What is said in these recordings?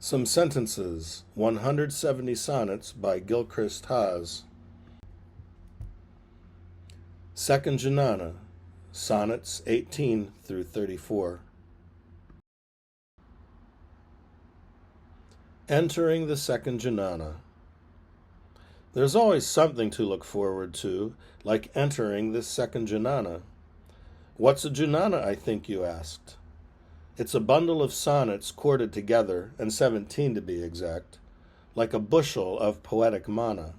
Some Sentences, 170 Sonnets by Gilchrist Haas. Second Junana, Sonnets 18 through 34. Entering the second Junana. There's always something to look forward to, like entering this second Junana. What's a Junana, I think you asked? It's a bundle of sonnets corded together, and 17 to be exact, like a bushel of poetic mana.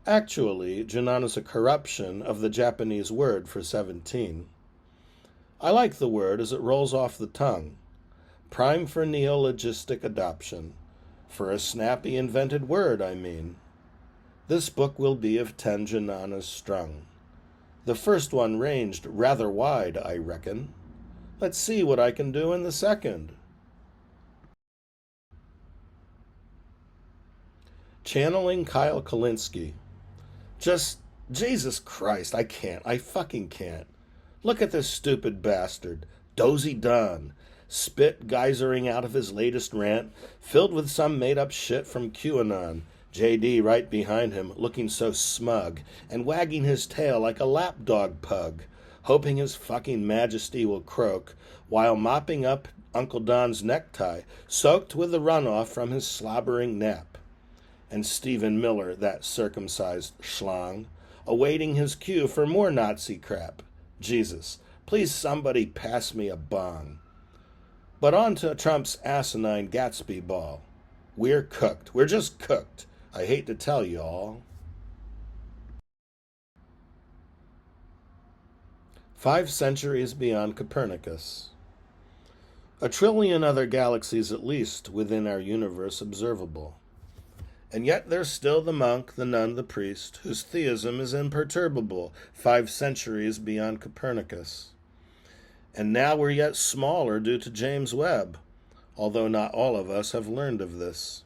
Actually, Junana's a corruption of the Japanese word for 17. I like the word as it rolls off the tongue. Prime for neologistic adoption. For a snappy invented word, I mean. This book will be of 10 Junanas strung. The first one ranged rather wide, I reckon. Let's see what I can do in the second. Channeling Kyle Kalinske. Jesus Christ, I can't. I fucking can't. Look at this stupid bastard. Dozy Dunn. Spit geysering out of his latest rant, filled with some made-up shit from QAnon. JD right behind him, looking so smug, and wagging his tail like a lapdog pug, hoping his fucking majesty will croak, while mopping up Uncle Don's necktie, soaked with the runoff from his slobbering nap. And Stephen Miller, that circumcised schlong, awaiting his cue for more Nazi crap. Jesus, please somebody pass me a bong. But on to Trump's asinine Gatsby ball. We're cooked. We're just cooked. I hate to tell you all. 5 centuries beyond Copernicus. A trillion other galaxies at least within our universe observable. And yet there's still the monk, the nun, the priest, whose theism is imperturbable 5 centuries beyond Copernicus. And now we're yet smaller due to James Webb, although not all of us have learned of this.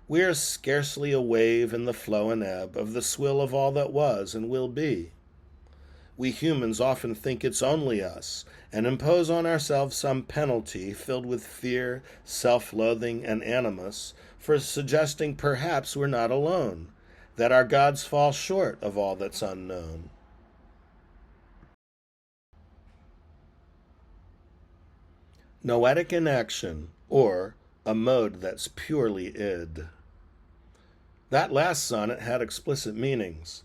We are scarcely a wave in the flow and ebb of the swill of all that was and will be. We humans often think it's only us, and impose on ourselves some penalty filled with fear, self-loathing, and animus for suggesting perhaps we're not alone, that our gods fall short of all that's unknown. Noetic inaction, or a mode that's purely id. That last sonnet had explicit meanings,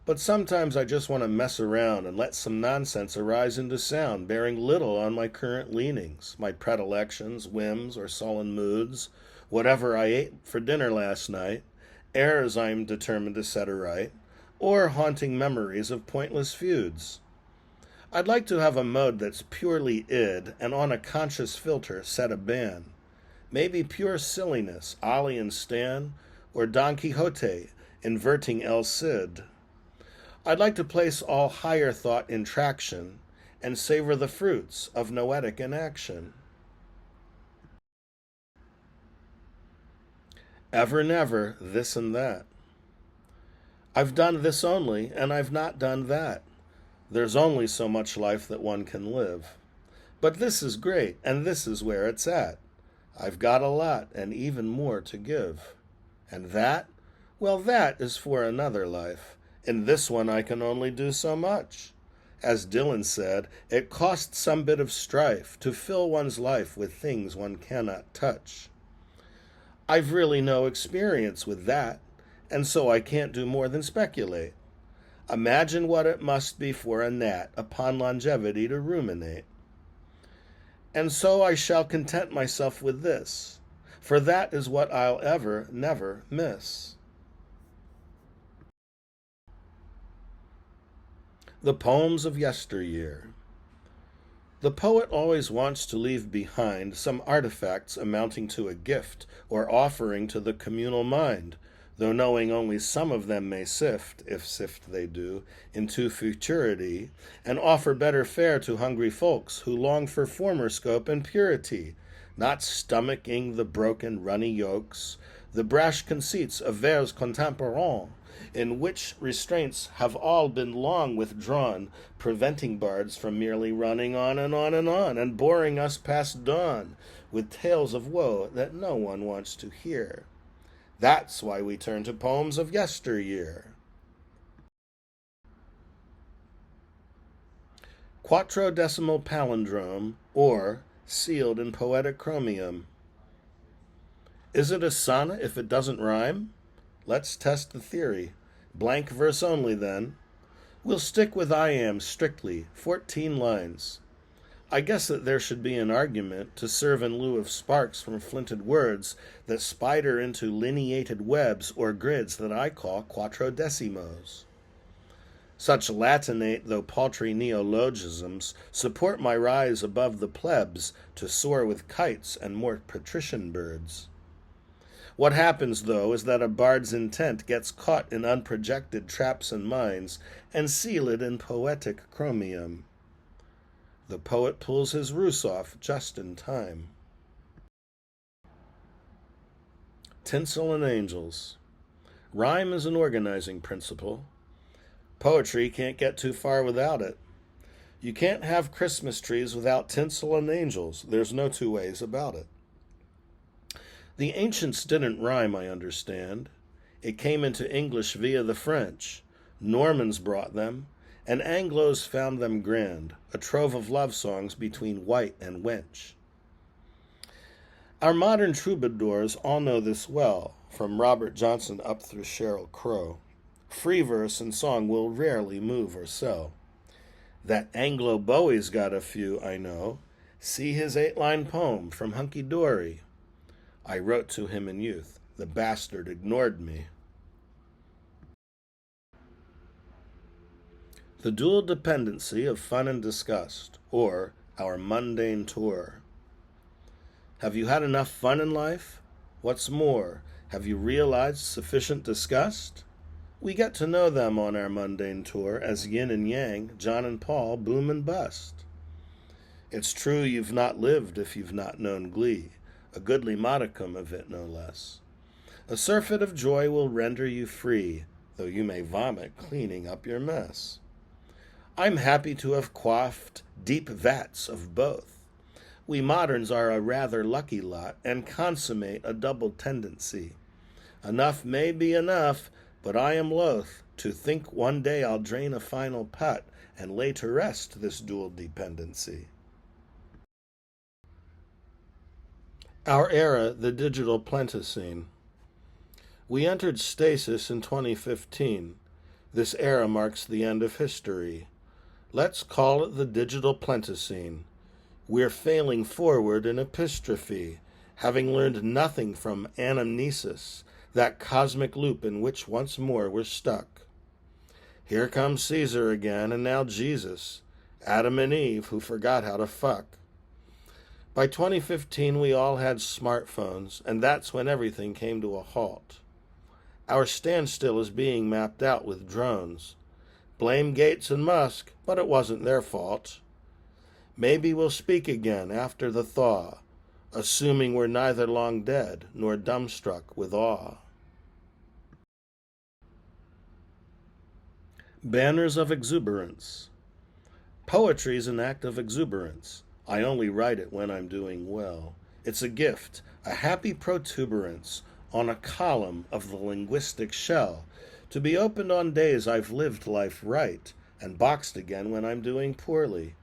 but sometimes I just want to mess around and let some nonsense arise into sound, bearing little on my current leanings, my predilections, whims, or sullen moods, whatever I ate for dinner last night, errors I'm determined to set aright, or haunting memories of pointless feuds. I'd like to have a mode that's purely id and on a conscious filter set a ban. Maybe pure silliness, Ollie and Stan, or Don Quixote inverting El Cid. I'd like to place all higher thought in traction and savor the fruits of noetic inaction. Ever never, this and that. I've done this only, and I've not done that. There's only so much life that one can live. But this is great, and this is where it's at. I've got a lot, and even more to give. And that? Well, that is for another life. In this one I can only do so much. As Dylan said, it costs some bit of strife to fill one's life with things one cannot touch. I've really no experience with that, and so I can't do more than speculate. Imagine what it must be for a gnat upon longevity to ruminate. And so I shall content myself with this, for that is what I'll ever, never miss. The Poems of Yesteryear. The poet always wants to leave behind some artifacts amounting to a gift or offering to the communal mind, though knowing only some of them may sift, if sift they do, into futurity, and offer better fare to hungry folks who long for former scope and purity, not stomaching the broken runny yolks, the brash conceits of vers contemporains, in which restraints have all been long withdrawn, preventing bards from merely running on and on and on, and boring us past dawn with tales of woe that no one wants to hear. That's why we turn to poems of yesteryear. Quattrodecimal palindrome, or sealed in poetic chromium. Is it a sonnet if it doesn't rhyme? Let's test the theory. Blank verse only, then. We'll stick with I am strictly, 14 lines. I guess that there should be an argument to serve in lieu of sparks from flinted words that spider into lineated webs or grids that I call quattrodecimos. Such Latinate though paltry neologisms support my rise above the plebs to soar with kites and more patrician birds. What happens, though, is that a bard's intent gets caught in unprojected traps and mines and sealed in poetic chromium. The poet pulls his ruse off just in time. Tinsel and angels. Rhyme is an organizing principle. Poetry can't get too far without it. You can't have Christmas trees without tinsel and angels. There's no two ways about it. The ancients didn't rhyme, I understand. It came into English via the French. Normans brought them, and Anglos found them grand, a trove of love songs between wight and wench. Our modern troubadours all know this well, from Robert Johnson up through Sheryl Crow. Free verse and song will rarely move or sell. That Anglo Bowie's got a few, I know. See his 8-line poem from Hunky Dory. I wrote to him in youth. The bastard ignored me. The dual dependency of fun and disgust, or our mundane tour. Have you had enough fun in life? What's more, have you realized sufficient disgust? We get to know them on our mundane tour as yin and yang, John and Paul, boom and bust. It's true you've not lived if you've not known glee, a goodly modicum of it no less. A surfeit of joy will render you free, though you may vomit cleaning up your mess. I'm happy to have quaffed deep vats of both. We moderns are a rather lucky lot and consummate a double tendency. Enough may be enough, but I am loath to think one day I'll drain a final putt and lay to rest this dual dependency. Our era, the digital Pleistocene. We entered stasis in 2015. This era marks the end of history. Let's call it the digital Pleistocene. We're failing forward in epistrophe, having learned nothing from anamnesis, that cosmic loop in which once more we're stuck. Here comes Caesar again, and now Jesus, Adam and Eve who forgot how to fuck. By 2015, we all had smartphones, and that's when everything came to a halt. Our standstill is being mapped out with drones. Blame Gates and Musk, but it wasn't their fault. Maybe we'll speak again after the thaw, assuming we're neither long dead nor dumbstruck with awe. Banners of exuberance. Poetry's an act of exuberance. I only write it when I'm doing well. It's a gift, a happy protuberance on a column of the linguistic shell, to be opened on days I've lived life right, and boxed again when I'm doing poorly.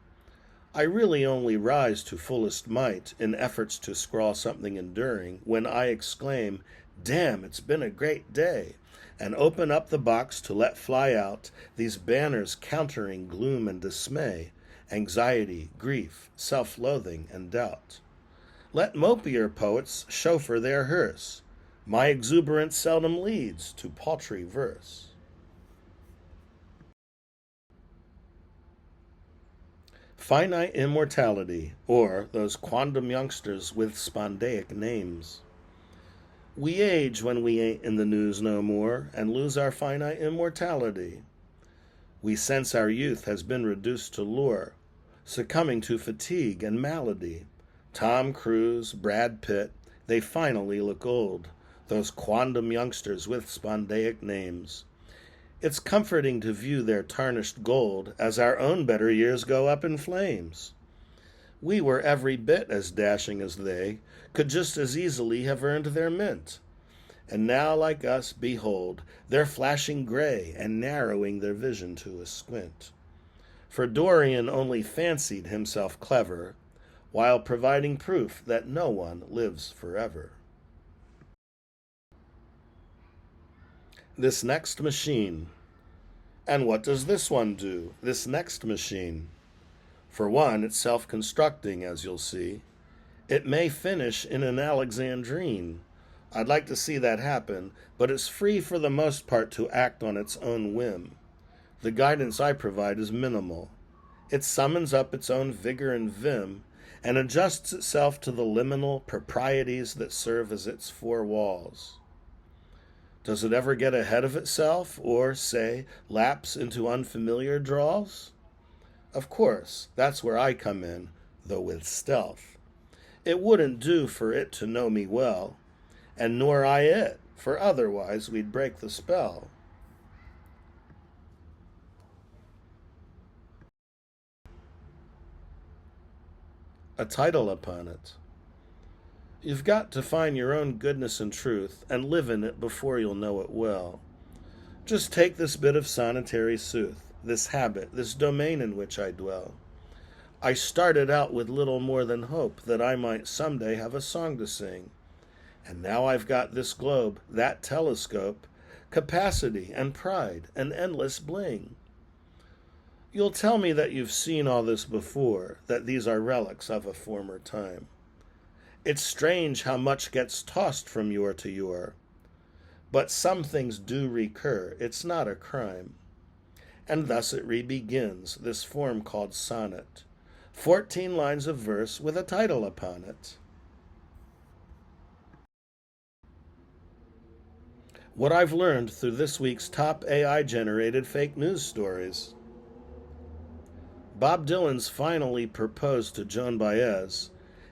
I really only rise to fullest might in efforts to scrawl something enduring when I exclaim, "Damn, it's been a great day," and open up the box to let fly out these banners countering gloom and dismay, anxiety, grief, self-loathing, and doubt. Let mopier poets chauffeur their hearse. My exuberance seldom leads to paltry verse. Finite immortality, or those quondam youngsters with spondaic names. We age when we ain't in the news no more, and lose our finite immortality. We sense our youth has been reduced to lure, succumbing to fatigue and malady. Tom Cruise, Brad Pitt, they finally look old. those quondam youngsters with spondaic names. It's comforting to view their tarnished gold as our own better years go up in flames. We were every bit as dashing as they, could just as easily have earned their mint. And now, like us, behold, they're flashing gray and narrowing their vision to a squint. For Dorian only fancied himself clever, while providing proof that no one lives forever. This next machine. And what does this one do, this next machine? For one, it's self-constructing, as you'll see. It may finish in an Alexandrine. I'd like to see that happen, but it's free for the most part to act on its own whim. The guidance I provide is minimal. It summons up its own vigor and vim, and adjusts itself to the liminal proprieties that serve as its four walls. Does it ever get ahead of itself, or, say, lapse into unfamiliar draws? Of course, that's where I come in, though with stealth. It wouldn't do for it to know me well, and nor I it, for otherwise we'd break the spell. A title upon it. You've got to find your own goodness and truth, and live in it before you'll know it well. Just take this bit of sonetary sooth, this habit, this domain in which I dwell. I started out with little more than hope that I might someday have a song to sing. And now I've got this globe, that telescope, capacity and pride, and endless bling. You'll tell me that you've seen all this before, that these are relics of a former time. It's strange how much gets tossed from yore to yore. But some things do recur, it's not a crime. And thus it re-begins, this form called sonnet. 14 lines of verse with a title upon it. What I've learned through this week's top AI-generated fake news stories. Bob Dylan's finally proposed to Joan Baez,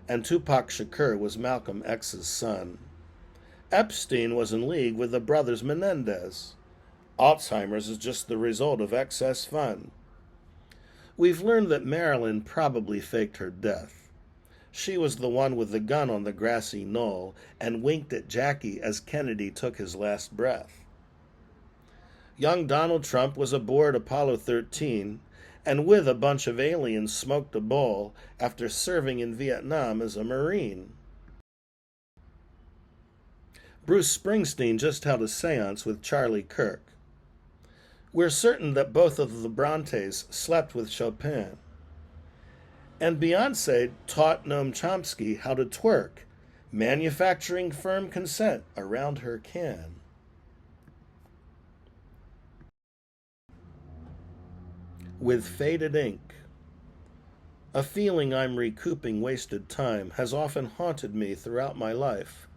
and Tupac Shakur was Malcolm X's son. Epstein was in league with the brothers Menendez. Alzheimer's is just the result of excess fun. We've learned that Marilyn probably faked her death. She was the one with the gun on the grassy knoll and winked at Jackie as Kennedy took his last breath. Young Donald Trump was aboard Apollo 13 and with a bunch of aliens smoked a bowl after serving in Vietnam as a Marine. Bruce Springsteen just held a seance with Charlie Kirk. We're certain that both of the Brontes slept with Chopin. And Beyoncé taught Noam Chomsky how to twerk, manufacturing firm consent around her can. With faded ink. A feeling I'm recouping wasted time has often haunted me throughout my life,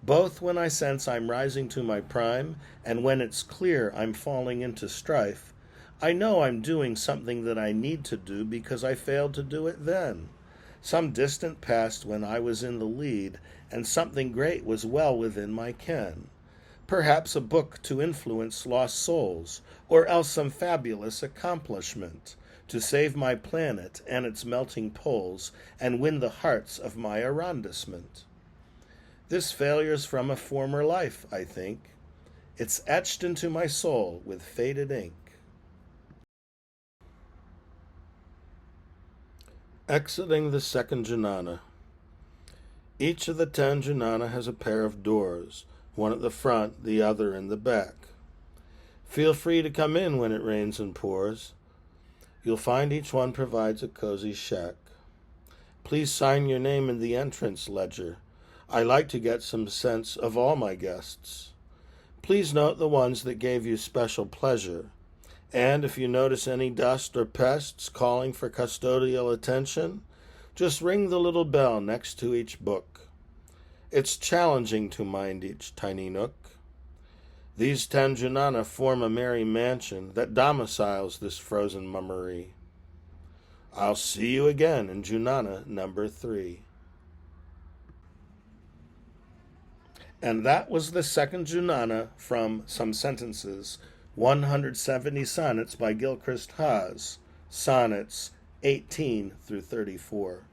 both when I sense I'm rising to my prime and when it's clear I'm falling into strife. I know I'm doing something that I need to do because I failed to do it then, some distant past when I was in the lead and something great was well within my ken. Perhaps a book to influence lost souls, or else some fabulous accomplishment to save my planet and its melting poles and win the hearts of my arrondissement. This failure's from a former life, I think. It's etched into my soul with faded ink. Exiting the second Junana. Each of the 10 Junana has a pair of doors, one at the front, the other in the back. Feel free to come in when it rains and pours. You'll find each one provides a cozy shack. Please sign your name in the entrance ledger. I like to get some sense of all my guests. Please note the ones that gave you special pleasure. And if you notice any dust or pests calling for custodial attention, just ring the little bell next to each book. It's challenging to mind each tiny nook. These 10 Junana form a merry mansion that domiciles this frozen mummery. I'll see you again in Junana number 3. And that was the second Junana from Some Sentences, 170 Sonnets by Gilchrist Haas, Sonnets 18 through 34.